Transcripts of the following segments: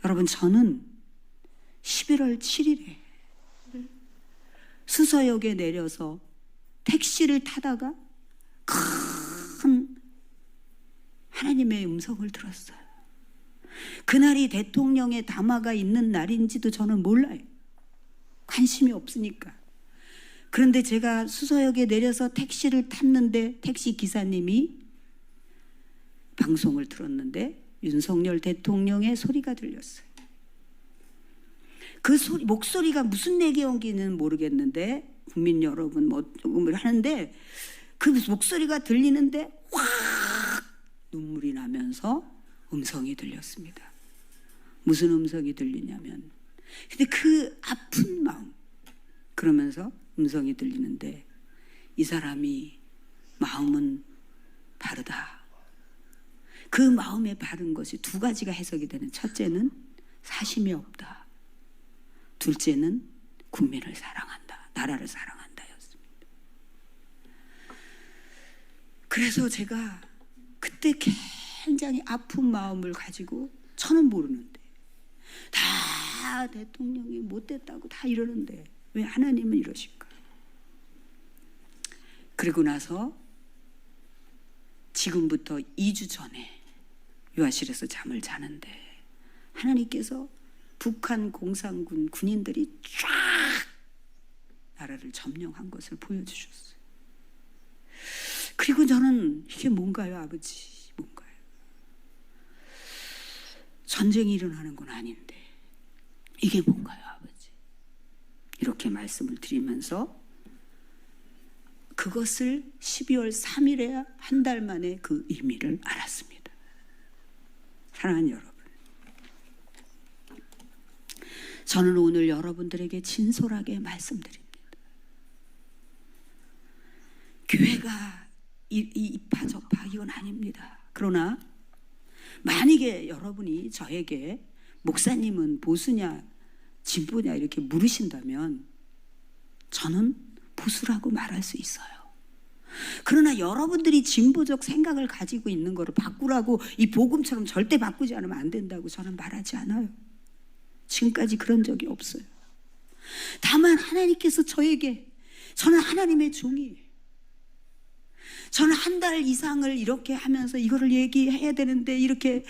여러분, 저는 11월 7일에 수서역에 내려서 택시를 타다가 큰 하나님의 음성을 들었어요. 그날이 대통령의 담화가 있는 날인지도 저는 몰라요. 관심이 없으니까. 그런데 제가 수서역에 내려서 택시를 탔는데 택시 기사님이 방송을 들었는데 윤석열 대통령의 소리가 들렸어요. 그 소리, 목소리가 무슨 내용인지는 모르겠는데 국민 여러분 뭐 조금 하는데 그 목소리가 들리는데 확 눈물이 나면서 음성이 들렸습니다. 무슨 음성이 들리냐면, 근데 그 아픈 마음, 그러면서 음성이 들리는데 이 사람이 마음은 바르다. 그 마음에 바른 것이 두 가지가 해석이 되는, 첫째는 사심이 없다. 둘째는 국민을 사랑한다. 나라를 사랑한다 였습니다. 그래서 제가 그때 굉장히 아픈 마음을 가지고, 저는 모르는데 다 대통령이 못됐다고 다 이러는데 왜 하나님은 이러실까? 그리고 나서 지금부터 2주 전에 유아실에서 잠을 자는데 하나님께서 북한 공산군 군인들이 쫙 나라를 점령한 것을 보여주셨어요. 그리고 저는 이게 뭔가요, 아버지? 뭔가요? 전쟁이 일어나는 건 아닌데 이게 뭔가요, 아버지? 이렇게 말씀을 드리면서 그것을 12월 3일에 한 달 만에 그 의미를 알았습니다. 사랑하는 여러분, 저는 오늘 여러분들에게 진솔하게 말씀드립니다. 교회가 이파 저파 이건 아닙니다. 그러나 만약에 여러분이 저에게 목사님은 보수냐 진보냐 이렇게 물으신다면 저는 보수라고 말할 수 있어요. 그러나 여러분들이 진보적 생각을 가지고 있는 거를 바꾸라고, 이 복음처럼 절대 바꾸지 않으면 안 된다고 저는 말하지 않아요. 지금까지 그런 적이 없어요. 다만 하나님께서 저에게, 저는 하나님의 종이에요. 저는 한 달 이상을 이렇게 하면서 이거를 얘기해야 되는데 이렇게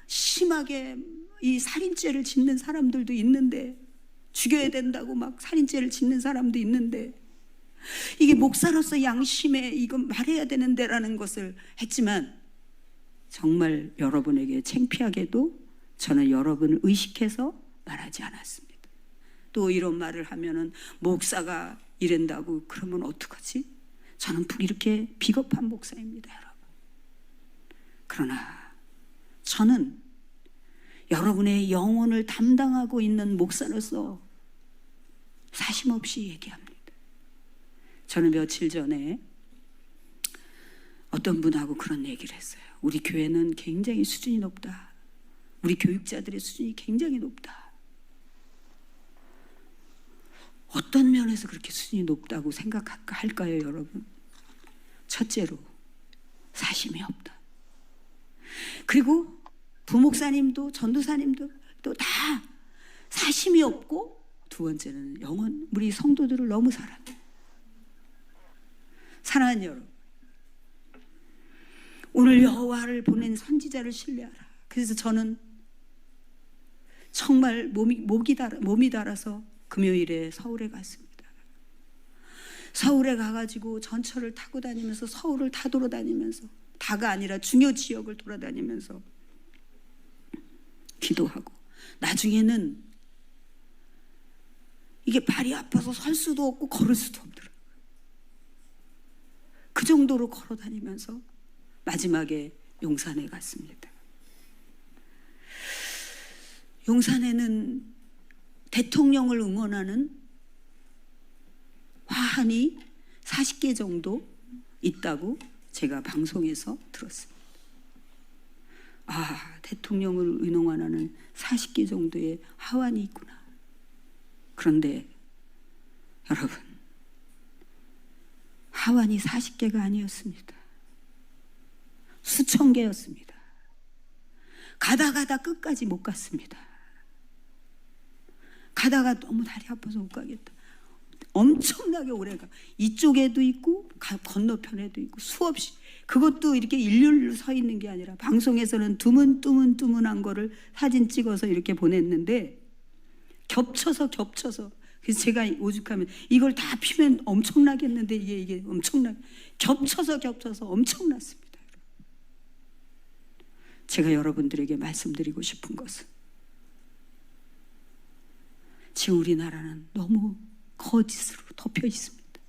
심하게 이 살인죄를 짓는 사람들도 있는데, 죽여야 된다고 막 살인죄를 짓는 사람도 있는데, 이게 목사로서 양심에 이건 말해야 되는데라는 것을 했지만, 정말 여러분에게 창피하게도 저는 여러분을 의식해서 말하지 않았습니다. 또 이런 말을 하면은 목사가 이런다고 그러면 어떡하지? 저는 이렇게 비겁한 목사입니다, 여러분. 그러나 저는 여러분의 영혼을 담당하고 있는 목사로서 사심 없이 얘기합니다. 저는 며칠 전에 어떤 분하고 그런 얘기를 했어요. 우리 교회는 굉장히 수준이 높다. 우리 교육자들의 수준이 굉장히 높다. 어떤 면에서 그렇게 수준이 높다고 생각할까요, 여러분? 첫째로 사심이 없다. 그리고 부목사님도 전도사님도 또 다 사심이 없고, 두 번째는 우리 성도들을 너무 사랑해. 사랑하는 여러분, 오늘 여호와를 보낸 선지자를 신뢰하라. 그래서 저는 정말 몸이 달아서 금요일에 서울에 갔습니다. 서울에 가가지고 전철을 타고 다니면서 서울을 다 돌아다니면서, 다가 아니라 중요 지역을 돌아다니면서 기도하고, 나중에는 이게 발이 아파서 설 수도 없고 걸을 수도 없더라고요. 그 정도로 걸어 다니면서 마지막에 용산에 갔습니다. 용산에는 대통령을 응원하는 화환이 40개 정도 있다고 제가 방송에서 들었습니다. 아, 대통령을 응원하는 40개 정도의 화환이 있구나. 그런데 여러분, 화환이 40개가 아니었습니다. 수천 개였습니다. 가다 끝까지 못 갔습니다. 가다가 너무 다리 아파서 못 가겠다. 엄청나게 오래가. 이쪽에도 있고 건너편에도 있고 수없이. 그것도 이렇게 일렬로 서 있는 게 아니라 방송에서는 두문한 거를 사진 찍어서 이렇게 보냈는데 겹쳐서 그래서 제가 오죽하면 이걸 다 피면 엄청나겠는데 이게 엄청나게 겹쳐서 엄청났습니다. 제가 여러분들에게 말씀드리고 싶은 것은 지금 우리나라는 너무 거짓으로 덮여 있습니다.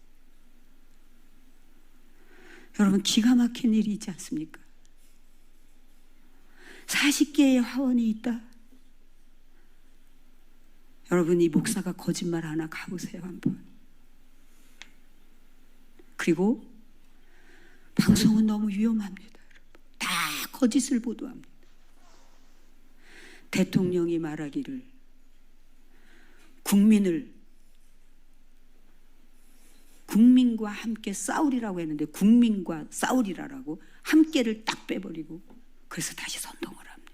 여러분, 기가 막힌 일이지 않습니까? 40개의 화원이 있다. 여러분, 이 목사가 거짓말 하나 가보세요 한번. 그리고 방송은 너무 위험합니다. 다 거짓을 보도합니다. 대통령이 말하기를 국민과 함께 싸우리라고 했는데 국민과 싸우리라고 함께를 딱 빼버리고 그래서 다시 선동을 합니다.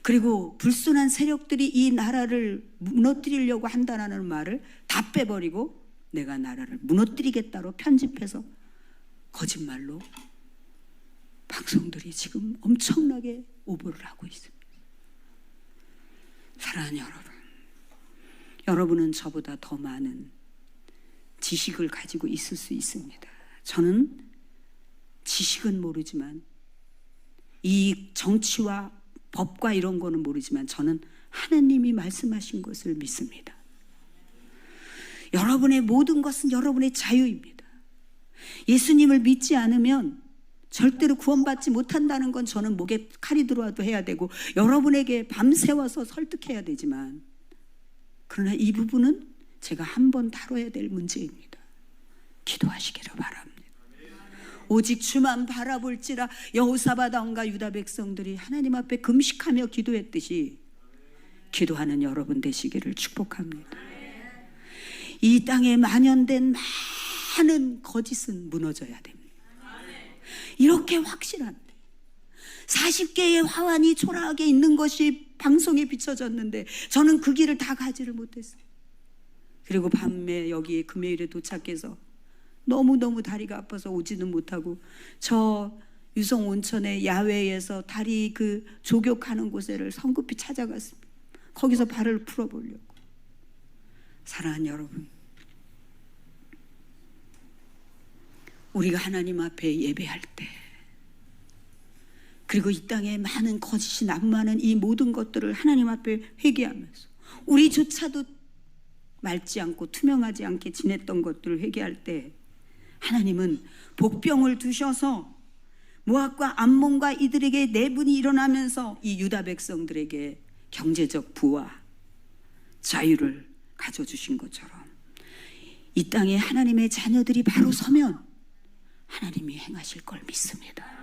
그리고 불순한 세력들이 이 나라를 무너뜨리려고 한다는 말을 다 빼버리고 내가 나라를 무너뜨리겠다로 편집해서 거짓말로 방송들이 지금 엄청나게 오보를 하고 있습니다. 사랑하는 여러분, 여러분은 저보다 더 많은 지식을 가지고 있을 수 있습니다. 저는 지식은 모르지만 이 정치와 법과 이런 거는 모르지만 저는 하나님이 말씀하신 것을 믿습니다. 여러분의 모든 것은 여러분의 자유입니다. 예수님을 믿지 않으면 절대로 구원받지 못한다는 건 저는 목에 칼이 들어와도 해야 되고 여러분에게 밤새워서 설득해야 되지만 그러나 이 부분은 제가 한번 다뤄야 될 문제입니다. 기도하시기를 바랍니다. 오직 주만 바라볼지라. 여호사밧 왕과 유다 백성들이 하나님 앞에 금식하며 기도했듯이 기도하는 여러분 되시기를 축복합니다. 이 땅에 만연된 많은 거짓은 무너져야 됩니다. 이렇게 확실한데 40개의 화환이 초라하게 있는 것이 방송에 비춰졌는데 저는 그 길을 다 가지를 못했어요. 그리고 밤에 여기 금요일에 도착해서 너무너무 다리가 아파서 오지는 못하고 저 유성 온천의 야외에서 다리 그 조격하는 곳을 성급히 찾아갔습니다. 거기서 발을 풀어보려고. 사랑하는 여러분, 우리가 하나님 앞에 예배할 때 그리고 이 땅에 많은 거짓이 난무하는 이 모든 것들을 하나님 앞에 회개하면서 우리조차도 맑지 않고 투명하지 않게 지냈던 것들을 회개할 때 하나님은 복병을 두셔서 모압과 암몬과 이들에게 내분이 일어나면서 이 유다 백성들에게 경제적 부와 자유를 가져주신 것처럼 이 땅에 하나님의 자녀들이 바로 서면 하나님이 행하실 걸 믿습니다.